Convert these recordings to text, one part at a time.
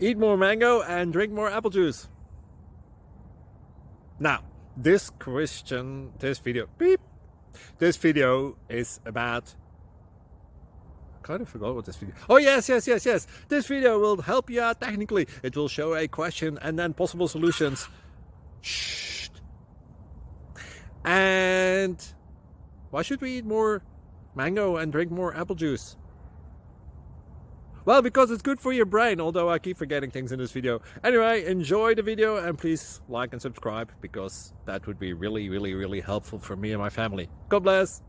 eat more mango and drink more apple juice. Now, this video is about, I kind of forgot what this video. Oh yes. This video will help you out technically. It will show a question and then possible solutions. Shh. And why should we eat more mango and drink more apple juice? Well, because it's good for your brain, although I keep forgetting things in this video. Anyway, enjoy the video and please like and subscribe, because that would be really helpful for me and my family. God bless!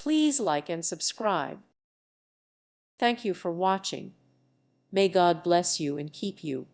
Please like and subscribe. Thank you for watching. May God bless you and keep you.